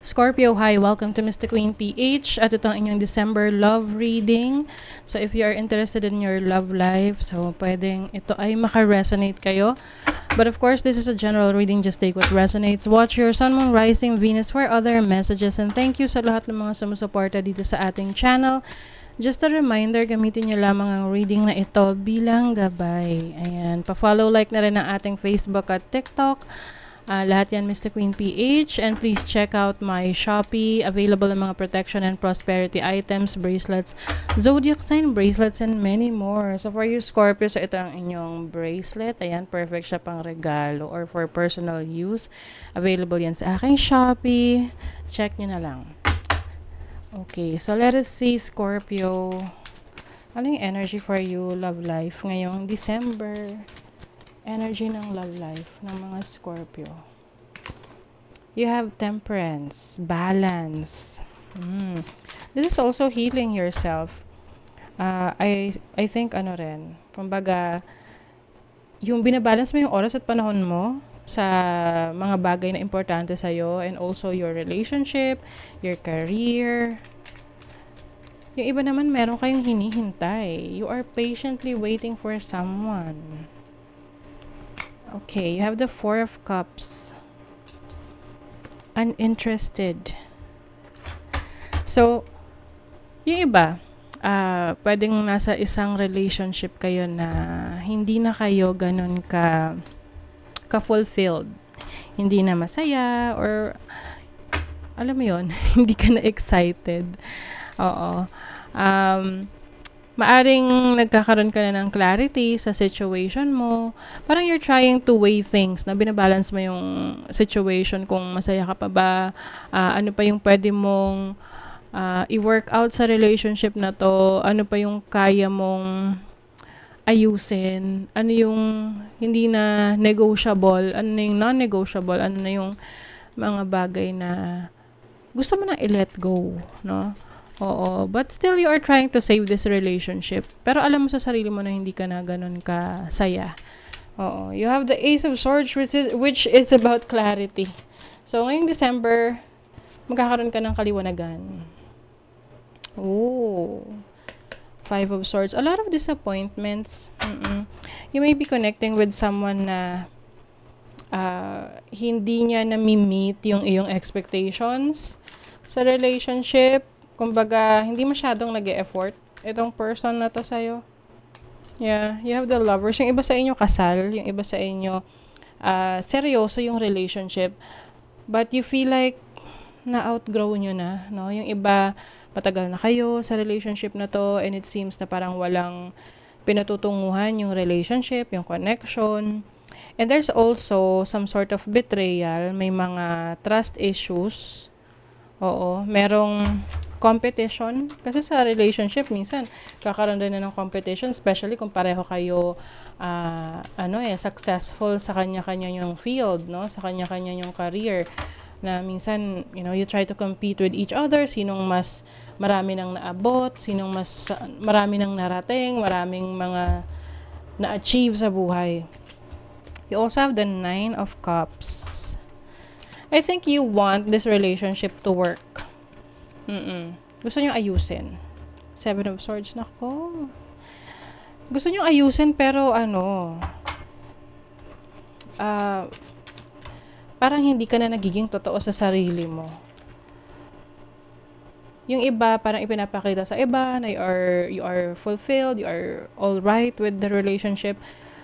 Scorpio, hi! Welcome to Mr. Queen PH at ito ang inyong December love reading. So if you are interested in your love life, so pwedeng ito ay maka-resonate kayo. But of course, this is a general reading. Just take what resonates. Watch your Sun, Moon, Rising, Venus for other messages. And thank you sa lahat ng mga sumusuporta dito sa ating channel. Just a reminder, gamitin nyo lamang ang reading na ito bilang gabay. Ayan, pa-follow, like na rin ang ating Facebook at TikTok. Lahat yan Mr. Queen PH, and please check out my Shopee. Available ang mga protection and prosperity items, bracelets, zodiac sign bracelets, and many more. So for you Scorpio, so ito ang inyong bracelet. Ayan, perfect siya pang regalo or for personal use. Available yan sa aking Shopee. Check nyo na lang. Okay, so let us see Scorpio. Ano yung energy for you, love life, ngayong December? Energy ng love life ng mga Scorpio. You have temperance, balance. This is also healing yourself. I think ano rin, kumbaga, yung binabalance mo yung oras at panahon mo sa mga bagay na importante sa'yo, and also your relationship, your career. Yung iba naman, meron kayong hinihintay. You are patiently waiting for someone. Okay, you have the Four of Cups. Uninterested. So, yung iba, pwedeng nasa isang relationship kayo na hindi na kayo ganun ka-fulfilled. Hindi na masaya, or alam mo yun, hindi ka na excited. Oo. Maaring nagkakaroon ka na ng clarity sa situation mo. Parang you're trying to weigh things, na binabalance mo yung situation, kung masaya ka pa ba, ano pa yung pwede mong i-work out sa relationship na to, ano pa yung kaya mong ayusin, ano yung hindi na negotiable, ano na yung non-negotiable, ano na yung mga bagay na gusto mo na i-let go, no? Oo, but still you are trying to save this relationship. Pero alam mo sa sarili mo na hindi ka na ganun ka saya. Oo, you have the Ace of Swords, which is about clarity. So ngayong December, magkakaroon ka ng kaliwanagan. Oh, Five of Swords. A lot of disappointments. You may be connecting with someone na hindi niya na-meet yung iyong expectations sa relationship. Kumbaga, hindi masyadong nag-e-effort itong person na to sa'yo. Yeah, you have the Lovers. Yung iba sa inyo kasal, yung iba sa inyo seryoso yung relationship. But you feel like na-outgrow nyo na, no? Yung iba, patagal na kayo sa relationship na to, and it seems na parang walang pinatutunguhan yung relationship, yung connection. And there's also some sort of betrayal. May mga trust issues. Oo, merong competition. Kasi sa relationship, minsan, kakaroon rin na ng competition, especially kung pareho kayo, successful sa kanya-kanya yung field, no? Sa kanya-kanya yung career. Na minsan, you try to compete with each other. Sinong mas marami nang naabot, sinong mas marami nang narating, maraming mga na-achieve sa buhay. You also have the Nine of Cups. I think you want this relationship to work. Gusto nyo ayusin. Seven of Swords. Nako. Gusto nyo ayusin, pero parang hindi ka na nagiging totoo sa sarili mo. Yung iba, parang ipinapakita sa iba na you are fulfilled, you are all right with the relationship.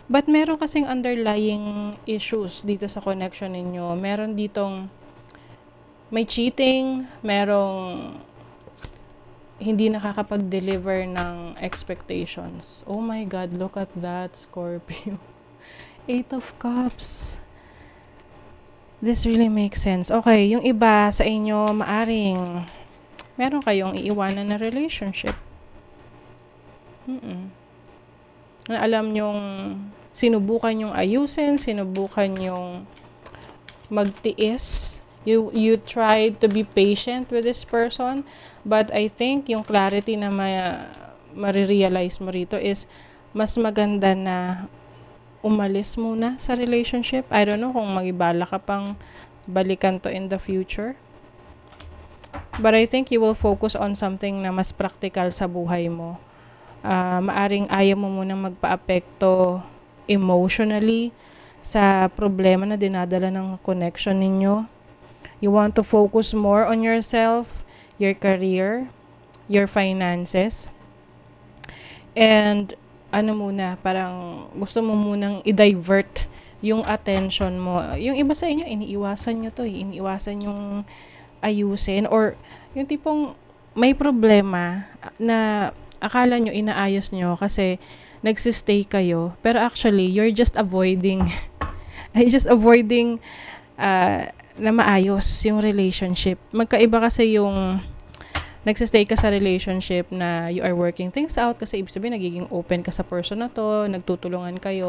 But meron kasing underlying issues dito sa connection ninyo. Meron ditong may cheating, merong hindi nakakapag-deliver ng expectations. Oh my God, look at that, Scorpio. Eight of Cups. This really makes sense. Okay, yung iba sa inyo, maaring meron kayong iiwanan na relationship. Na alam nyong sinubukan yung ayusin, sinubukan yung magtiis. You tried to be patient with this person, but I think yung clarity na marirealize mo rito is mas maganda na umalis muna sa relationship. I don't know kung magibala ka pang balikan to in the future. But I think you will focus on something na mas practical sa buhay mo. Maaring ayaw mo munang magpa-apekto emotionally sa problema na dinadala ng connection ninyo. You want to focus more on yourself, your career, your finances. And parang gusto mo munang i-divert yung attention mo. Yung iba sa inyo, iniiwasan nyo to, iniiwasan yung ayusin, or yung tipong may problema na akala nyo inaayos nyo kasi nagsistay kayo, pero actually, you're just avoiding na maayos yung relationship. Magkaiba kasi yung nagsistay ka sa relationship na you are working things out kasi ibig sabihin nagiging open ka sa person na to, nagtutulungan kayo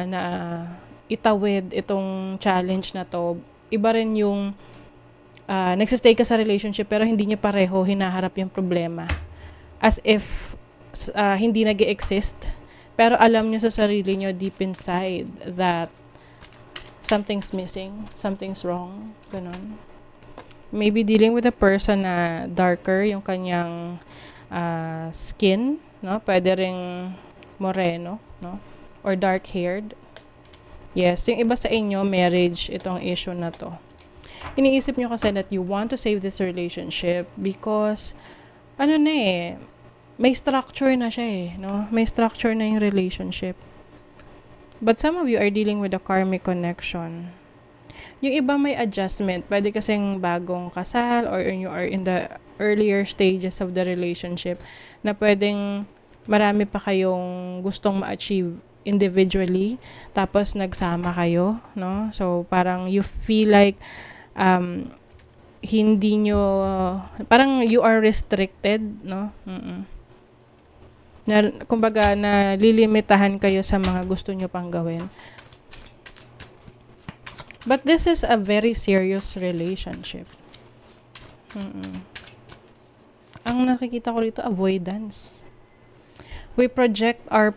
na itawid itong challenge na to. Iba rin yung nagsistay ka sa relationship pero hindi niyo pareho hinaharap yung problema. As if hindi nag-exist, pero alam niyo sa sarili niyo deep inside that something's missing, something's wrong, ganun. Maybe dealing with a person na darker yung kanyang skin, no? Pwede ring moreno, no? Or dark-haired. Yes, yung iba sa inyo, marriage, itong issue na to. Iniisip nyo kasi that you want to save this relationship because, may structure na siya eh, no? May structure na yung relationship. But some of you are dealing with a karmic connection. Yung iba may adjustment. Pwede kasing bagong kasal or you are in the earlier stages of the relationship na pwedeng marami pa kayong gustong ma-achieve individually tapos nagsama kayo, no? So, parang you feel like hindi nyo, parang you are restricted, no? Kumbaga, nalilimitahan kayo sa mga gusto nyo pang gawin. But this is a very serious relationship. Ang nakikita ko dito, avoidance. We project our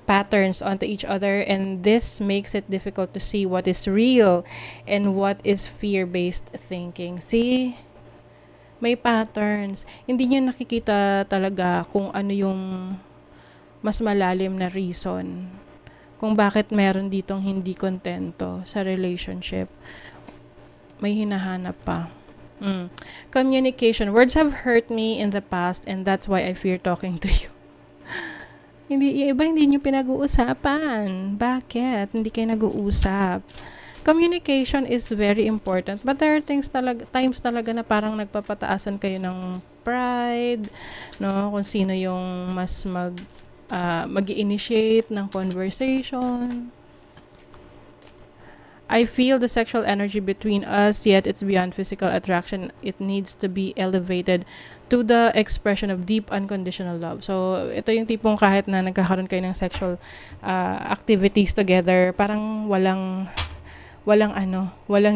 patterns onto each other and this makes it difficult to see what is real and what is fear-based thinking. See? May patterns. Hindi niya nakikita talaga kung ano yung mas malalim na reason kung bakit meron ditong hindi kontento sa relationship. May hinahanap pa. Communication. Words have hurt me in the past and that's why I fear talking to you. Hindi nyo pinag-uusapan. Bakit? Hindi kayo nag-uusap. Communication is very important but there are times talaga na parang nagpapataasan kayo ng pride, no? Kung sino yung mas mag-initiate ng conversation. I feel the sexual energy between us, yet it's beyond physical attraction. It needs to be elevated to the expression of deep unconditional love. So, ito yung tipong kahit na nagkakaroon kayo ng sexual activities together, parang walang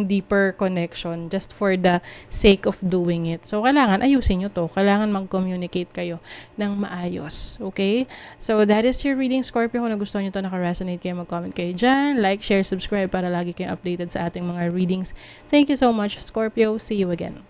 deeper connection just for the sake of doing it. So, kailangan ayusin nyo to. Kailangan mag-communicate kayo ng maayos. Okay? So, that is your reading, Scorpio. Kung nagustuhan nyo to, naka-resonate kayo, mag-comment kayo dyan. Like, share, subscribe para lagi kayong updated sa ating mga readings. Thank you so much, Scorpio. See you again.